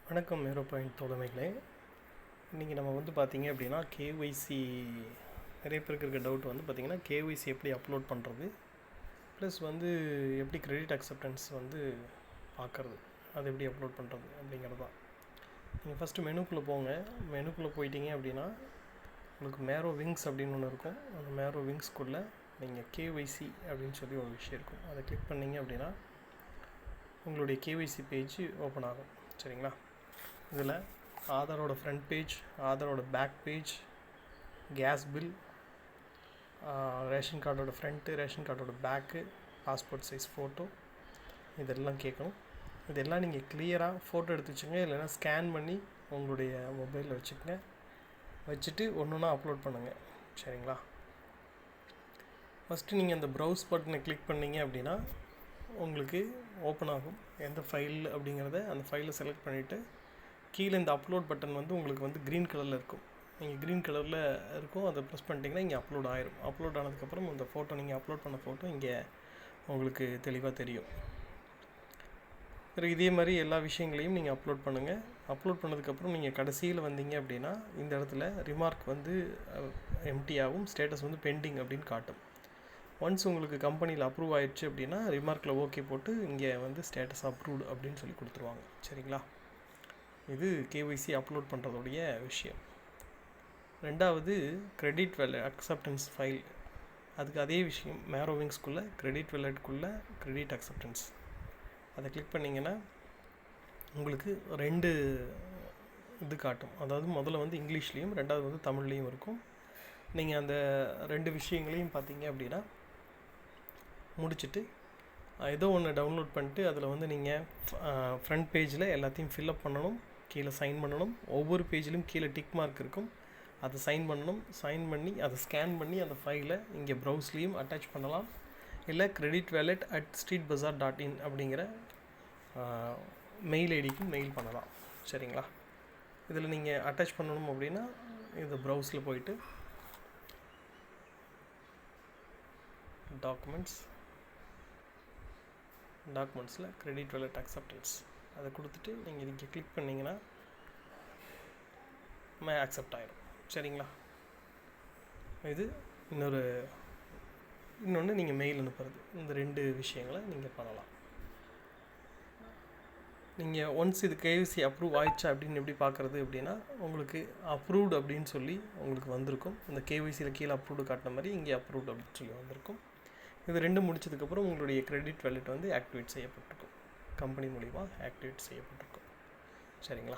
வணக்கம் aero point தோழமைகளே. இன்றைக்கி நம்ம பார்த்திங்க அப்படின்னா கேஒய்சி நிறைய பேருக்கு இருக்க டவுட் பார்த்திங்கன்னா கேஒய்சி எப்படி அப்லோட் பண்ணுறது, ப்ளஸ் எப்படி கிரெடிட் அக்செப்டன்ஸ் பார்க்குறது, அது எப்படி அப்லோட் பண்ணுறது அப்படிங்கிறது தான். நீங்கள் ஃபஸ்ட்டு மெனுக்குள்ளே போங்க. மெனுக்குள்ளே போயிட்டீங்க அப்படின்னா உங்களுக்கு மேரோ விங்ஸ் அப்படின்னு ஒன்று இருக்கும். அந்த மேரோ விங்ஸ்க்குள்ளே நீங்கள் கேஒய்சி அப்படின்னு சொல்லி ஒரு விஷயம் இருக்கும். அதை கிளிக் பண்ணிங்க அப்படின்னா உங்களுடைய கேஒய்சி பேஜ் ஓப்பன் ஆகும். சரிங்களா? இதில் ஆதாரோட ஃப்ரண்ட் பேஜ், ஆதாரோட back page, gas bill, ration கார்டோட ஃப்ரண்ட்டு, ரேஷன் கார்டோட பேக்கு, பாஸ்போர்ட் சைஸ் ஃபோட்டோ, இதெல்லாம் கேட்கும். இதெல்லாம் நீங்கள் கிளியராக ஃபோட்டோ எடுத்து வச்சுங்க, இல்லைன்னா ஸ்கேன் பண்ணி உங்களுடைய மொபைலில் வச்சுக்கோங்க. வச்சுட்டு ஒன்று ஒன்றா அப்லோட் பண்ணுங்கள். சரிங்களா? ஃபஸ்ட்டு நீங்கள் அந்த ப்ரௌஸ் பட்டனை கிளிக் பண்ணிங்க அப்படின்னா உங்களுக்கு ஓப்பன் ஆகும். எந்த ஃபைல் அப்படிங்கிறத அந்த ஃபைலை செலக்ட் பண்ணிவிட்டு கீழே இந்த அப்லோட் பட்டன் உங்களுக்கு க்ரீன் கலரில் இருக்கும். நீங்கள் க்ரீன் கலரில் இருக்கும், அதை ப்ரெஸ் பண்ணிட்டீங்கன்னா இங்கே அப்லோட் ஆயிரும். அப்லோட் ஆனதுக்கப்புறம் இந்த ஃபோட்டோ, நீங்கள் அப்லோட் பண்ண ஃபோட்டோ இங்கே உங்களுக்கு தெளிவாக தெரியும். இதே மாதிரி எல்லா விஷயங்களையும் நீங்கள் அப்லோட் பண்ணுங்கள். அப்லோட் பண்ணதுக்கப்புறம் நீங்கள் கடைசியில் வந்தீங்க அப்படின்னா இந்த இடத்துல ரிமார்க் எம்டியாகவும் ஸ்டேட்டஸ் பெண்டிங் அப்படின்னு காட்டும். ஒன்ஸ் உங்களுக்கு கம்பெனியில் அப்ரூவ் ஆயிடுச்சு அப்படின்னா ரிமார்க்கில் ஓகே போட்டு இங்கே ஸ்டேட்டஸ் அப்ரூவ்டு அப்படின்னு சொல்லி கொடுத்துருவாங்க. சரிங்களா? இது கேஒய்சி அப்லோட் பண்ணுறதுடைய விஷயம். ரெண்டாவது, கிரெடிட் வேலட் அக்செப்டன்ஸ் ஃபைல். அதுக்கு அதே விஷயம், மேரோ விங்ஸ்குள்ளே கிரெடிட் வேலட்குள்ளே கிரெடிட் அக்செப்டன்ஸ் அதை கிளிக் பண்ணிங்கன்னா உங்களுக்கு ரெண்டு இது காட்டும். அதாவது முதல்ல இங்கிலீஷ்லேயும், ரெண்டாவது தமிழ்லேயும் இருக்கும். நீங்கள் அந்த ரெண்டு விஷயங்களையும் பார்த்தீங்க அப்படின்னா முடிச்சுட்டு ஏதோ ஒன்று டவுன்லோட் பண்ணிட்டு அதில் நீங்கள் ஃப்ரண்ட் பேஜில் எல்லாத்தையும் ஃபில்அப் பண்ணணும். கீழே சைன் பண்ணணும். ஒவ்வொரு பேஜிலும் கீழே டிக் மார்க் இருக்கும், அதை சைன் பண்ணணும். சைன் பண்ணி அதை ஸ்கேன் பண்ணி அந்த ஃபைலை இங்கே ப்ரௌஸ்லேயும் அட்டாச் பண்ணலாம். இல்லை creditwallet@streetbazaar.in அப்படிங்கிற மெயில் ஐடிக்கும் மெயில் பண்ணலாம். சரிங்களா? இதில் நீங்கள் அட்டாச் பண்ணணும் அப்படின்னா இது ப்ரௌஸில் போயிட்டு டாக்குமெண்ட்ஸில் கிரெடிட் வேலட் அக்செப்டன்ஸ் அதை கொடுத்துட்டு நீங்கள் இங்கே கிளிக் பண்ணிங்கன்னா அக்செப்ட் ஆகிடும். சரிங்களா? இது இன்னொன்று நீங்கள் மெயில் அனுப்புறது. இந்த ரெண்டு விஷயங்களை நீங்கள் பண்ணலாம். நீங்கள் ஒன்ஸ் இது கேஒய்சி அப்ரூவ் ஆயிடுச்சா அப்படின்னு எப்படி பார்க்குறது அப்படின்னா உங்களுக்கு அப்ரூவ்டு அப்படின்னு சொல்லி உங்களுக்கு வந்திருக்கும். இந்த கேஒய்சியில் கீழே அப்ரூவ்டு காட்டின மாதிரி இங்கே அப்ரூவ்டு அப்படின்னு சொல்லி வந்திருக்கும். இது ரெண்டும் முடிச்சதுக்கப்புறம் உங்களுடைய கிரெடிட் வேலட் ஆக்டிவேட் செய்யப்பட்டிருக்கும். கம்பெனி மூலிமா ஆக்டிவேட் செய்யப்பட்டிருக்கும். சரிங்களா?